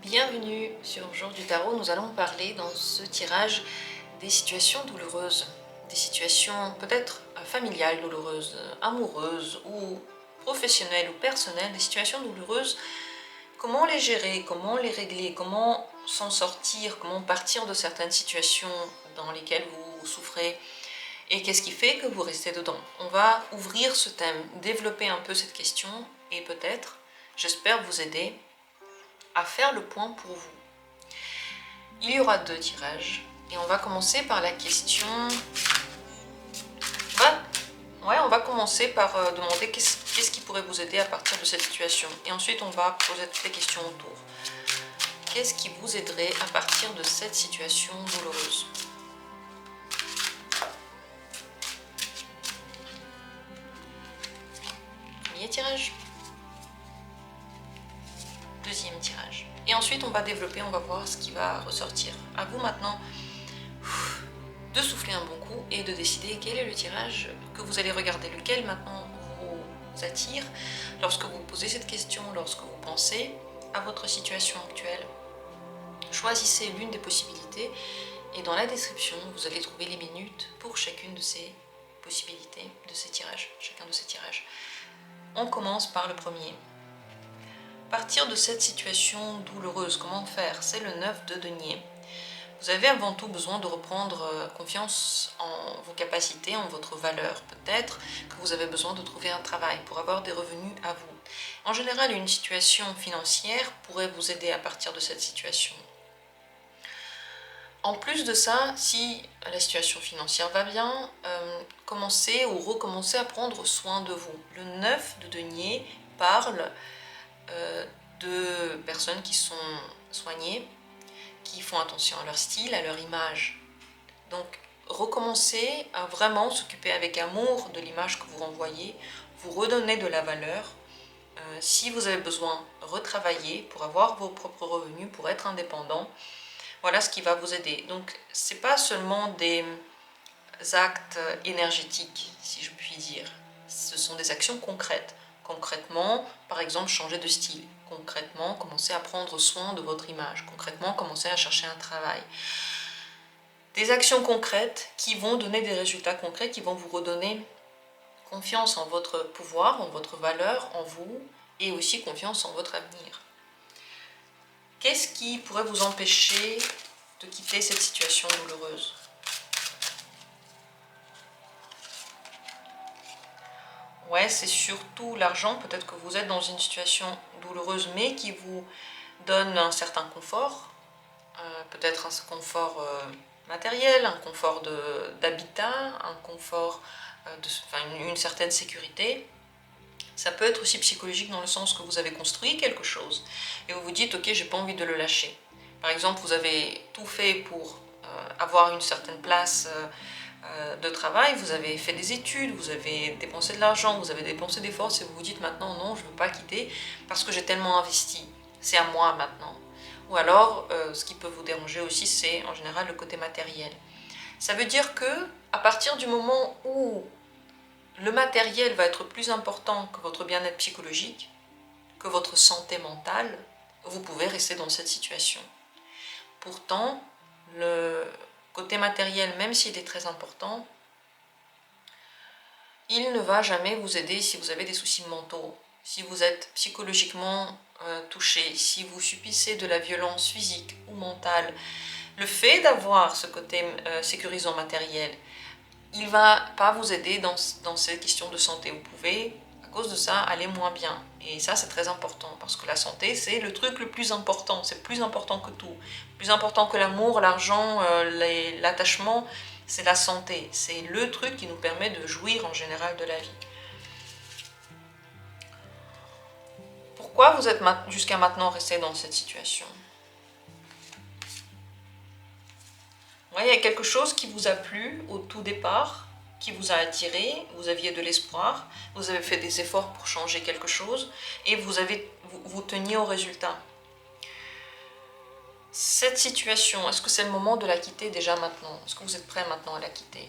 Bienvenue sur Jour du Tarot. Nous allons parler dans ce tirage des situations douloureuses, des situations peut-être familiales douloureuses, amoureuses ou professionnelles ou personnelles, des situations douloureuses. Comment les gérer, comment les régler, comment s'en sortir, comment partir de certaines situations dans lesquelles vous souffrez et qu'est-ce qui fait que vous restez dedans. On va ouvrir ce thème, développer un peu cette question et peut-être, j'espère vous aider à faire le point pour vous. Il y aura 2 tirages et on va commencer par la question... on va commencer par demander qu'est-ce qui pourrait vous aider à partir de cette situation. Et ensuite, on va poser toutes les questions autour. Qu'est-ce qui vous aiderait à partir de cette situation douloureuse? Premier tirage. Deuxième tirage. Et ensuite, on va développer, on va voir ce qui va ressortir. À vous maintenant de souffler un bon coup et de décider quel est le tirage que vous allez regarder, lequel maintenant vous attire lorsque vous posez cette question, lorsque vous pensez à votre situation actuelle. Choisissez l'une des possibilités et dans la description, vous allez trouver les minutes pour chacune de ces possibilités, de ces tirages, chacun de ces tirages. On commence par le premier. Partir de cette situation douloureuse, comment faire? C'est le 9 de denier. Vous avez avant tout besoin de reprendre confiance en vos capacités, en votre valeur. Peut-être que vous avez besoin de trouver un travail pour avoir des revenus à vous. En général, une situation financière pourrait vous aider à partir de cette situation. En plus de ça, si la situation financière va bien, commencez ou recommencez à prendre soin de vous. Le 9 de denier parle de personnes qui sont soignées, qui font attention à leur style, à leur image. Donc, recommencez à vraiment s'occuper avec amour de l'image que vous renvoyez, vous redonnez de la valeur. Si vous avez besoin, retravailler pour avoir vos propres revenus, pour être indépendant. Voilà ce qui va vous aider. Donc, ce n'est pas seulement des actes énergétiques, si je puis dire. Ce sont des actions concrètes. Concrètement, par exemple, changer de style. Concrètement, commencer à prendre soin de votre image. Concrètement, commencer à chercher un travail. Des actions concrètes qui vont donner des résultats concrets, qui vont vous redonner confiance en votre pouvoir, en votre valeur, en vous, et aussi confiance en votre avenir. Qu'est-ce qui pourrait vous empêcher de quitter cette situation douloureuse? Ouais, c'est surtout l'argent. Peut-être que vous êtes dans une situation douloureuse, mais qui vous donne un certain confort. Peut-être un confort matériel, un confort d'habitat, un confort, une certaine sécurité. Ça peut être aussi psychologique dans le sens que vous avez construit quelque chose et vous vous dites « Ok, j'ai pas envie de le lâcher ». Par exemple, vous avez tout fait pour avoir une certaine place de travail, vous avez fait des études, vous avez dépensé de l'argent, vous avez dépensé des forces et vous vous dites maintenant non, je ne veux pas quitter parce que j'ai tellement investi, c'est à moi maintenant. Ou alors, ce qui peut vous déranger aussi, c'est en général le côté matériel. Ça veut dire que à partir du moment où le matériel va être plus important que votre bien-être psychologique, que votre santé mentale, vous pouvez rester dans cette situation. Pourtant, le côté matériel, même s'il est très important, il ne va jamais vous aider si vous avez des soucis mentaux, si vous êtes psychologiquement touché, si vous subissez de la violence physique ou mentale. Le fait d'avoir ce côté sécurisant matériel, il ne va pas vous aider dans ces questions de santé. Vous pouvez, à cause de ça, aller moins bien. Et ça, c'est très important, parce que la santé, c'est le truc le plus important. C'est plus important que tout. Plus important que l'amour, l'argent, l'attachement, c'est la santé. C'est le truc qui nous permet de jouir en général de la vie. Pourquoi vous êtes jusqu'à maintenant resté dans cette situation? Ouais, il y a quelque chose qui vous a plu au tout départ, qui vous a attiré, vous aviez de l'espoir, vous avez fait des efforts pour changer quelque chose et vous teniez au résultat. Cette situation, est-ce que c'est le moment de la quitter déjà maintenant? Est-ce que vous êtes prêt maintenant à la quitter?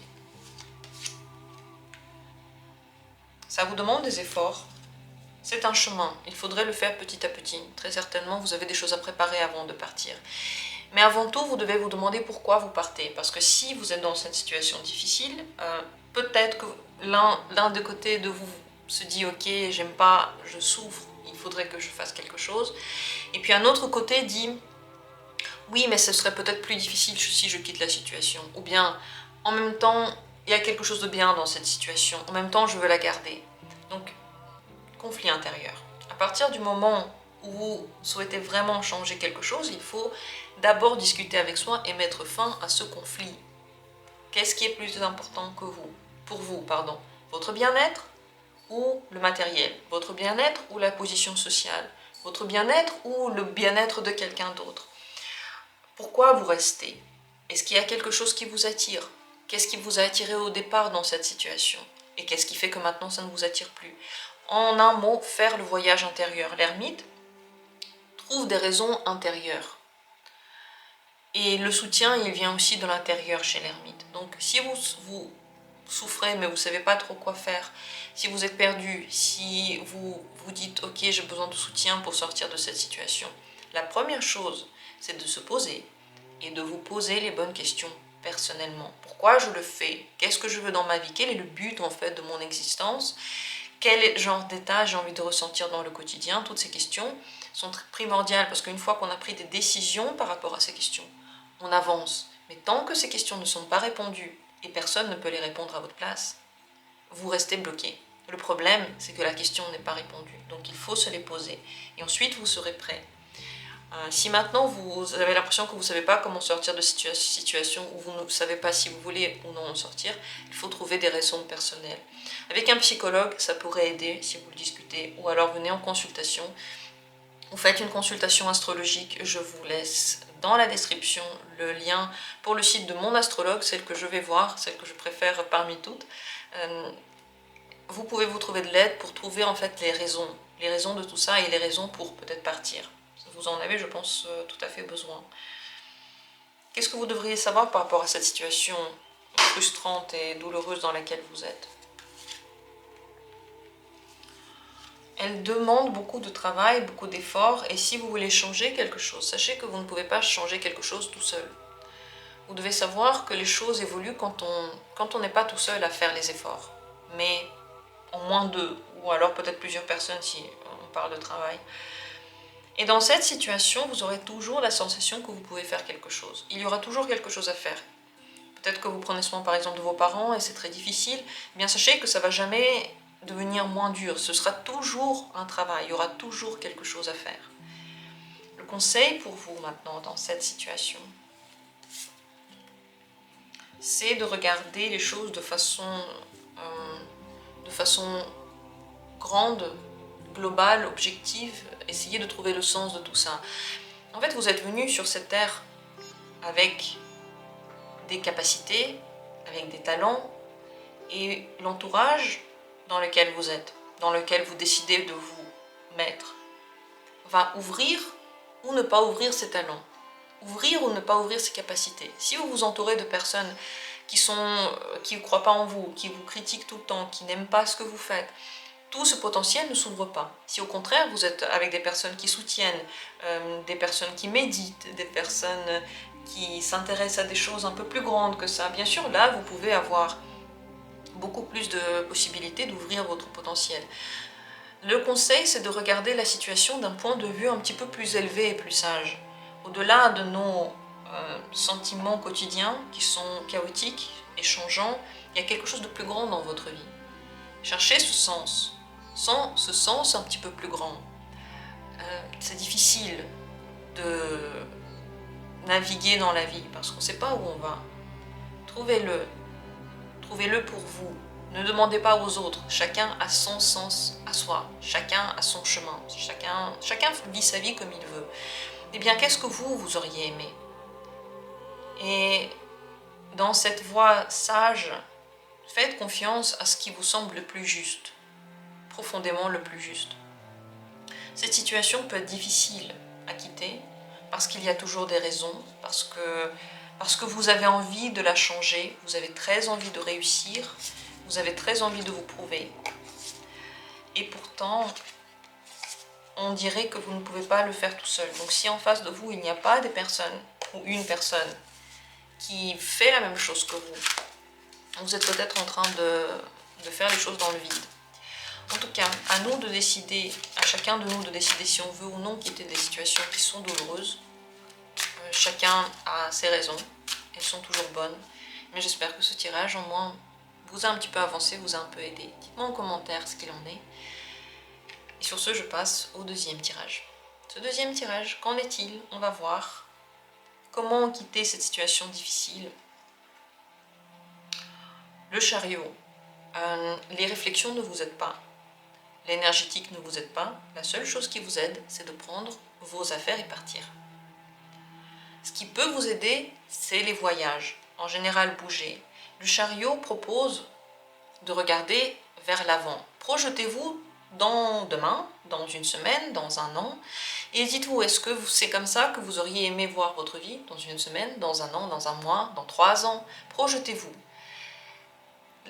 Ça vous demande des efforts, C'est un chemin, il faudrait le faire petit à petit. Très certainement, vous avez des choses à préparer avant de partir. Mais avant tout, vous devez vous demander pourquoi vous partez. Parce que si vous êtes dans cette situation difficile, peut-être que l'un des côtés de vous se dit « Ok, j'aime pas, je souffre, il faudrait que je fasse quelque chose. » Et puis un autre côté dit « Oui, mais ce serait peut-être plus difficile si je quitte la situation. » Ou bien « En même temps, il y a quelque chose de bien dans cette situation. En même temps, je veux la garder. » Donc, conflit intérieur. À partir du moment où vous souhaitez vraiment changer quelque chose, il faut d'abord discuter avec soi et mettre fin à ce conflit. Qu'est-ce qui est plus important que vous, pour vous, pardon, votre bien-être ou le matériel, votre bien-être ou la position sociale, votre bien-être ou le bien-être de quelqu'un d'autre. Pourquoi vous restez? Est-ce qu'il y a quelque chose qui vous attire? Qu'est-ce qui vous a attiré au départ dans cette situation? Et qu'est-ce qui fait que maintenant ça ne vous attire plus? En un mot, faire le voyage intérieur. L'ermite trouve des raisons intérieures. Et le soutien, il vient aussi de l'intérieur chez l'ermite. Donc si vous souffrez mais vous ne savez pas trop quoi faire, si vous êtes perdu, si vous vous dites « Ok, j'ai besoin de soutien pour sortir de cette situation », la première chose, c'est de se poser et de vous poser les bonnes questions personnellement. Pourquoi je le fais? Qu'est-ce que je veux dans ma vie? Quel est le but en fait de mon existence? Quel genre d'état j'ai envie de ressentir dans le quotidien? Toutes ces questions sont primordiales parce qu'une fois qu'on a pris des décisions par rapport à ces questions, on avance. Mais tant que ces questions ne sont pas répondues et personne ne peut les répondre à votre place, vous restez bloqué. Le problème, c'est que la question n'est pas répondue. Donc il faut se les poser. Et ensuite, vous serez prêt. Si maintenant vous avez l'impression que vous ne savez pas comment sortir de situation où vous ne savez pas si vous voulez ou non en sortir, il faut trouver des raisons personnelles. Avec un psychologue, ça pourrait aider si vous le discutez, ou alors venez en consultation. Vous faites une consultation astrologique, je vous laisse dans la description le lien pour le site de mon astrologue, celle que je vais voir, celle que je préfère parmi toutes. Vous pouvez vous trouver de l'aide pour trouver en fait les raisons de tout ça et les raisons pour peut-être partir. Vous en avez, je pense, tout à fait besoin. Qu'est-ce que vous devriez savoir par rapport à cette situation frustrante et douloureuse dans laquelle vous êtes? Elle demande beaucoup de travail, beaucoup d'efforts, et si vous voulez changer quelque chose, sachez que vous ne pouvez pas changer quelque chose tout seul. Vous devez savoir que les choses évoluent quand on n'est pas tout seul à faire les efforts, mais en moins deux, ou alors peut-être plusieurs personnes si on parle de travail. Et dans cette situation, vous aurez toujours la sensation que vous pouvez faire quelque chose. Il y aura toujours quelque chose à faire. Peut-être que vous prenez soin par exemple de vos parents et c'est très difficile. Eh bien sachez que ça ne va jamais devenir moins dur. Ce sera toujours un travail, il y aura toujours quelque chose à faire. Le conseil pour vous maintenant dans cette situation, c'est de regarder les choses de façon grande, globale, objective, essayez de trouver le sens de tout ça. En fait, vous êtes venu sur cette terre avec des capacités, avec des talents, et l'entourage dans lequel vous êtes, dans lequel vous décidez de vous mettre, va ouvrir ou ne pas ouvrir ses talents, ouvrir ou ne pas ouvrir ses capacités. Si vous vous entourez de personnes qui ne croient pas en vous, qui vous critiquent tout le temps, qui n'aiment pas ce que vous faites, tout ce potentiel ne s'ouvre pas. Si au contraire vous êtes avec des personnes qui soutiennent, des personnes qui méditent, des personnes qui s'intéressent à des choses un peu plus grandes que ça, bien sûr là vous pouvez avoir beaucoup plus de possibilités d'ouvrir votre potentiel. Le conseil, c'est de regarder la situation d'un point de vue un petit peu plus élevé et plus sage. Au-delà de nos sentiments quotidiens qui sont chaotiques et changeants, il y a quelque chose de plus grand dans votre vie. Cherchez ce sens. Sans ce sens un petit peu plus grand, c'est difficile de naviguer dans la vie parce qu'on ne sait pas où on va. Trouvez-le. Trouvez-le pour vous. Ne demandez pas aux autres. Chacun a son sens à soi. Chacun a son chemin. Chacun vit sa vie comme il veut. Eh bien, qu'est-ce que vous auriez aimé? Et dans cette voie sage, faites confiance à ce qui vous semble le plus juste. Profondément le plus juste. Cette situation peut être difficile à quitter parce qu'il y a toujours des raisons, parce que vous avez envie de la changer, vous avez très envie de réussir, vous avez très envie de vous prouver. Et pourtant, on dirait que vous ne pouvez pas le faire tout seul. Donc si en face de vous, il n'y a pas des personnes, ou une personne, qui fait la même chose que vous êtes peut-être en train de faire les choses dans le vide. En tout cas, à nous de décider, à chacun de nous de décider si on veut ou non quitter des situations qui sont douloureuses. Chacun a ses raisons, elles sont toujours bonnes, mais j'espère que ce tirage, au moins, vous a un petit peu avancé, vous a un peu aidé. Dites-moi en commentaire ce qu'il en est. Et sur ce, je passe au deuxième tirage. Ce deuxième tirage, qu'en est-il? On va voir comment quitter cette situation difficile. Le chariot. Les réflexions ne vous aident pas. L'énergétique ne vous aide pas. La seule chose qui vous aide, c'est de prendre vos affaires et partir. Ce qui peut vous aider, c'est les voyages. En général, bouger. Le chariot propose de regarder vers l'avant. Projetez-vous dans demain, dans une semaine, dans un an, et dites-vous, est-ce que c'est comme ça que vous auriez aimé voir votre vie, dans une semaine, dans un an, dans un mois, dans 3 ans? Projetez-vous.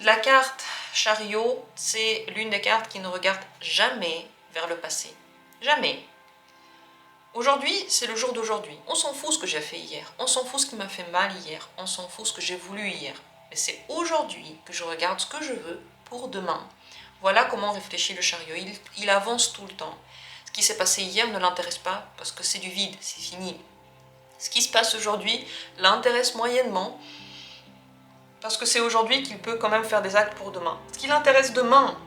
La carte chariot, c'est l'une des cartes qui ne regarde jamais vers le passé. Jamais. Aujourd'hui, c'est le jour d'aujourd'hui. On s'en fout ce que j'ai fait hier. On s'en fout ce qui m'a fait mal hier. On s'en fout ce que j'ai voulu hier. Mais c'est aujourd'hui que je regarde ce que je veux pour demain. Voilà comment réfléchit le chariot. Il avance tout le temps. Ce qui s'est passé hier ne l'intéresse pas parce que c'est du vide, c'est fini. Ce qui se passe aujourd'hui l'intéresse moyennement parce que c'est aujourd'hui qu'il peut quand même faire des actes pour demain. Ce qui l'intéresse demain,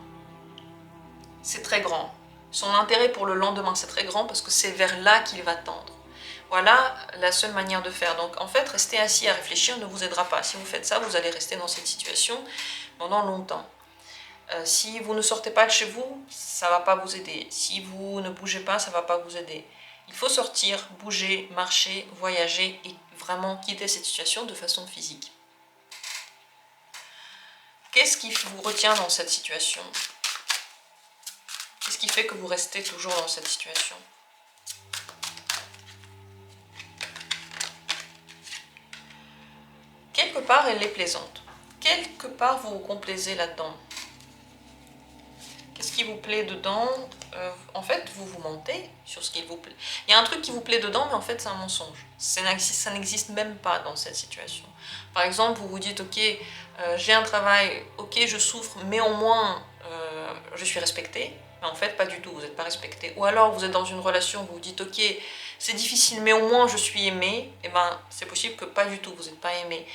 c'est très grand. Son intérêt pour le lendemain, c'est très grand parce que c'est vers là qu'il va tendre. Voilà la seule manière de faire. Donc en fait, rester assis à réfléchir ne vous aidera pas. Si vous faites ça, vous allez rester dans cette situation pendant longtemps. Si vous ne sortez pas de chez vous, ça ne va pas vous aider. Si vous ne bougez pas, ça ne va pas vous aider. Il faut sortir, bouger, marcher, voyager et vraiment quitter cette situation de façon physique. Qu'est-ce qui vous retient dans cette situation? Qu'est-ce qui fait que vous restez toujours dans cette situation? Quelque part, elle est plaisante. Quelque part, vous vous complaisez là-dedans. Qu'est-ce qui vous plaît dedans? En fait, vous vous mentez sur ce qui vous plaît. Il y a un truc qui vous plaît dedans, mais en fait, c'est un mensonge. Ça n'existe même pas dans cette situation. Par exemple, vous vous dites, ok, j'ai un travail, ok, je souffre, mais au moins, je suis respectée. Mais en fait, pas du tout, vous n'êtes pas respecté. Ou alors, vous êtes dans une relation, vous vous dites, ok, c'est difficile, mais au moins, je suis aimée. Et ben, c'est possible que pas du tout, vous n'êtes pas aimé.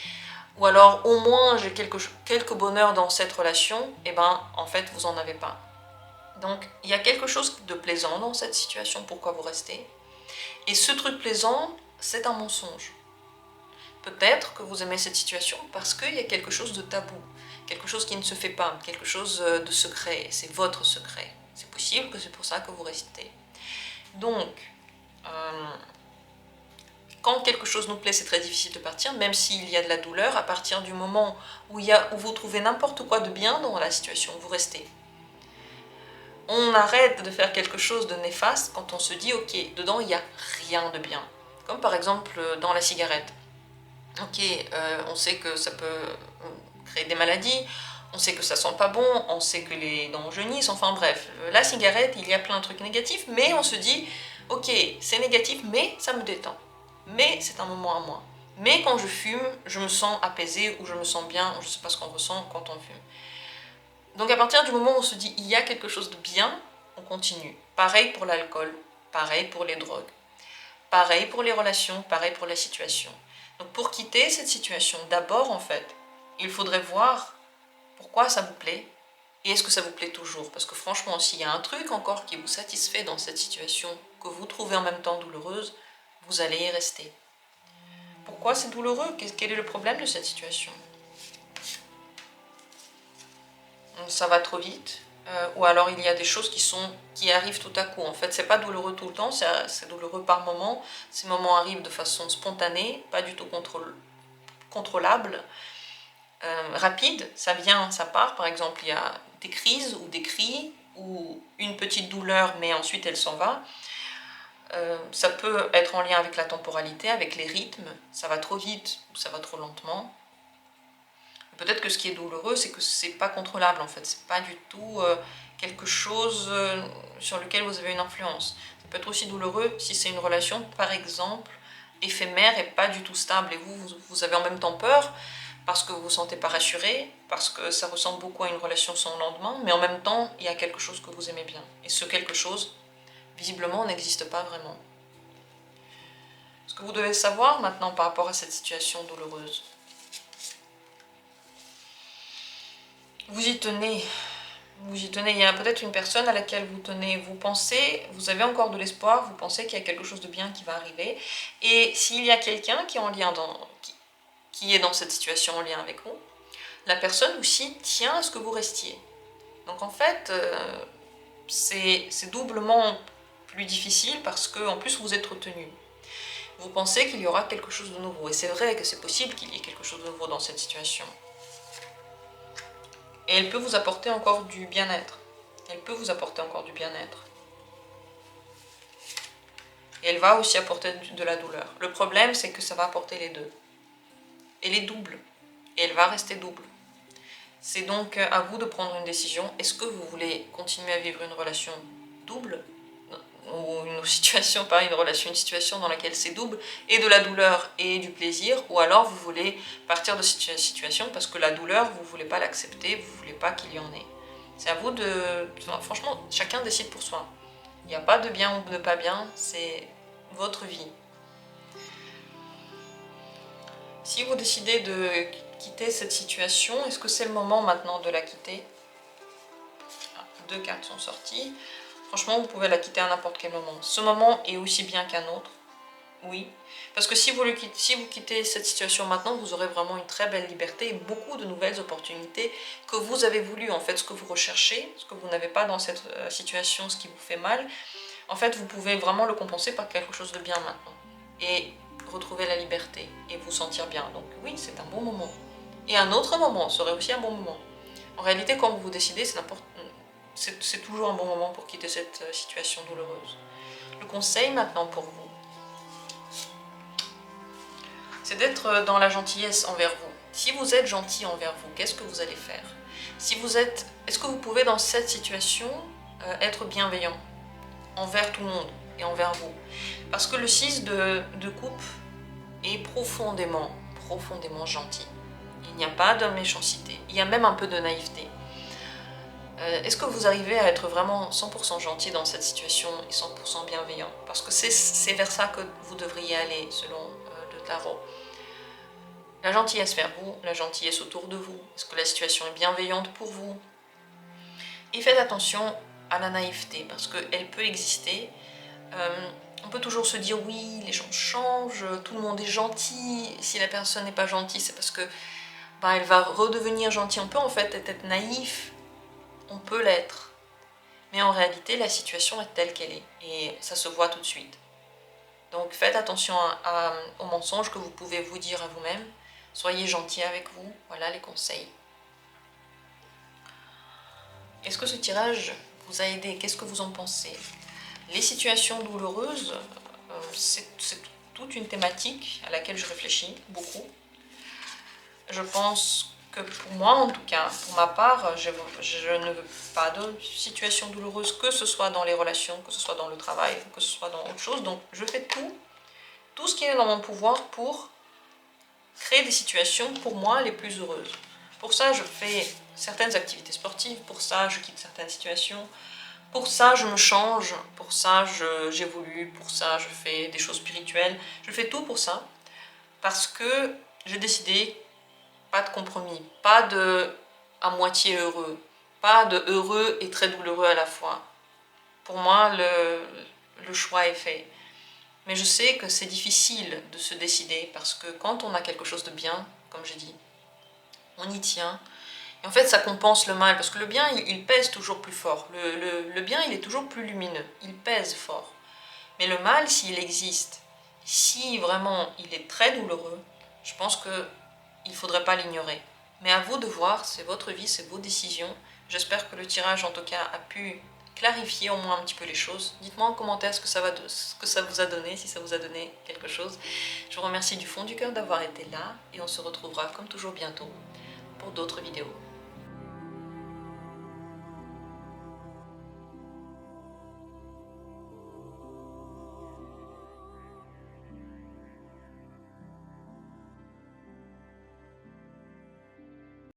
Ou alors, au moins, j'ai quelques bonheurs dans cette relation. Et ben, en fait, vous n'en avez pas. Donc, il y a quelque chose de plaisant dans cette situation, pourquoi vous restez. Et ce truc plaisant, c'est un mensonge. Peut-être que vous aimez cette situation parce qu'il y a quelque chose de tabou, quelque chose qui ne se fait pas, quelque chose de secret, c'est votre secret. C'est possible que c'est pour ça que vous restez. Donc, quand quelque chose nous plaît, c'est très difficile de partir, même s'il y a de la douleur, à partir du moment où vous trouvez n'importe quoi de bien dans la situation, vous restez. On arrête de faire quelque chose de néfaste quand on se dit, ok, dedans il n'y a rien de bien. Comme par exemple dans la cigarette. Ok, on sait que ça peut créer des maladies, on sait que ça sent pas bon, on sait que les dents jaunissent, enfin bref. La cigarette, il y a plein de trucs négatifs, mais on se dit, ok, c'est négatif, mais ça me détend. Mais c'est un moment à moi. Mais quand je fume, je me sens apaisée ou je me sens bien, je ne sais pas ce qu'on ressent quand on fume. Donc à partir du moment où on se dit il y a quelque chose de bien, on continue. Pareil pour l'alcool, pareil pour les drogues, pareil pour les relations, pareil pour la situation. Donc pour quitter cette situation, d'abord en fait, il faudrait voir pourquoi ça vous plaît et est-ce que ça vous plaît toujours. Parce que franchement, s'il y a un truc encore qui vous satisfait dans cette situation, que vous trouvez en même temps douloureuse, vous allez y rester. Pourquoi c'est douloureux? Quel est le problème de cette situation? Ça va trop vite, ou alors il y a des choses qui arrivent tout à coup. En fait, c'est pas douloureux tout le temps, c'est douloureux par moment. Ces moments arrivent de façon spontanée, pas du tout contrôlable, rapide, ça vient, ça part. Par exemple, il y a des crises ou des cris, ou une petite douleur, mais ensuite elle s'en va. Ça peut être en lien avec la temporalité, avec les rythmes, ça va trop vite ou ça va trop lentement. Peut-être que ce qui est douloureux, c'est que c'est pas contrôlable en fait, c'est pas du tout quelque chose sur lequel vous avez une influence. Ça peut être aussi douloureux si c'est une relation, par exemple, éphémère et pas du tout stable, et vous avez en même temps peur, parce que vous vous sentez pas rassuré, parce que ça ressemble beaucoup à une relation sans lendemain, mais en même temps, il y a quelque chose que vous aimez bien. Et ce quelque chose, visiblement, n'existe pas vraiment. Ce que vous devez savoir maintenant par rapport à cette situation douloureuse, vous y tenez. Vous y tenez, il y a peut-être une personne à laquelle vous tenez, vous pensez, vous avez encore de l'espoir, vous pensez qu'il y a quelque chose de bien qui va arriver. Et s'il y a quelqu'un qui est en lien qui est dans cette situation en lien avec vous, la personne aussi tient à ce que vous restiez. Donc en fait, c'est doublement plus difficile parce que en plus vous êtes retenu. Vous pensez qu'il y aura quelque chose de nouveau. Et c'est vrai que c'est possible qu'il y ait quelque chose de nouveau dans cette situation. Et elle peut vous apporter encore du bien-être. Elle peut vous apporter encore du bien-être. Et elle va aussi apporter de la douleur. Le problème, c'est que ça va apporter les deux. Elle est double. Et elle va rester double. C'est donc à vous de prendre une décision. Est-ce que vous voulez continuer à vivre une relation double, ou une situation, pas une relation, une situation dans laquelle c'est double, et de la douleur et du plaisir, ou alors vous voulez partir de cette situation parce que la douleur, vous ne voulez pas l'accepter, vous ne voulez pas qu'il y en ait. C'est à vous de... Franchement, chacun décide pour soi. Il n'y a pas de bien ou de pas bien, c'est votre vie. Si vous décidez de quitter cette situation, est-ce que c'est le moment maintenant de la quitter? Deux cartes sont sorties. Franchement, vous pouvez la quitter à n'importe quel moment. Ce moment est aussi bien qu'un autre. Oui. Parce que si vous quittez cette situation maintenant, vous aurez vraiment une très belle liberté et beaucoup de nouvelles opportunités que vous avez voulu. En fait, ce que vous recherchez, ce que vous n'avez pas dans cette situation, ce qui vous fait mal, en fait, vous pouvez vraiment le compenser par quelque chose de bien maintenant. Et retrouver la liberté et vous sentir bien. Donc oui, c'est un bon moment. Et un autre moment serait aussi un bon moment. En réalité, quand vous décidez, c'est toujours un bon moment pour quitter cette situation douloureuse. Le conseil maintenant pour vous, c'est d'être dans la gentillesse envers vous. Si vous êtes gentil envers vous, qu'est-ce que vous allez faire? Est-ce que vous pouvez dans cette situation être bienveillant envers tout le monde et envers vous? Parce que le 6 de coupe est profondément gentil. Il n'y a pas de méchanceté, il y a même un peu de naïveté. Est-ce que vous arrivez à être vraiment 100% gentil dans cette situation et 100% bienveillant? Parce que c'est vers ça que vous devriez aller selon le tarot. La gentillesse vers vous, la gentillesse autour de vous. Est-ce que la situation est bienveillante pour vous? Et faites attention à la naïveté parce qu'elle peut exister. On peut toujours se dire oui, les gens changent, tout le monde est gentil. Si la personne n'est pas gentille, c'est parce que elle va redevenir gentille. On peut en fait être naïf. On peut l'être, mais en réalité la situation est telle qu'elle est et ça se voit tout de suite. Donc faites attention aux mensonges que vous pouvez vous dire à vous-même, soyez gentil avec vous, voilà les conseils. Est-ce que ce tirage vous a aidé? Qu'est-ce que vous en pensez? Les situations douloureuses, c'est toute une thématique à laquelle je réfléchis beaucoup. Je pense que pour moi, en tout cas, pour ma part, je ne veux pas de situation douloureuse, que ce soit dans les relations, que ce soit dans le travail, que ce soit dans autre chose. Donc je fais tout ce qui est dans mon pouvoir pour créer des situations, pour moi, les plus heureuses. Pour ça, je fais certaines activités sportives, pour ça, je quitte certaines situations, pour ça, je me change, pour ça, j'évolue, pour ça, je fais des choses spirituelles. Je fais tout pour ça, parce que j'ai décidé, pas de compromis, pas de à moitié heureux, pas de heureux et très douloureux à la fois. Pour moi, le choix est fait. Mais je sais que c'est difficile de se décider parce que quand on a quelque chose de bien, comme j'ai dit, on y tient. Et en fait, ça compense le mal parce que le bien, il pèse toujours plus fort. Le bien, il est toujours plus lumineux. Il pèse fort. Mais le mal, s'il existe, si vraiment il est très douloureux, je pense qu'il ne faudrait pas l'ignorer. Mais à vous de voir, c'est votre vie, c'est vos décisions. J'espère que le tirage, en tout cas, a pu clarifier au moins un petit peu les choses. Dites-moi en commentaire ce que ça vous a donné, si ça vous a donné quelque chose. Je vous remercie du fond du cœur d'avoir été là et on se retrouvera comme toujours bientôt pour d'autres vidéos.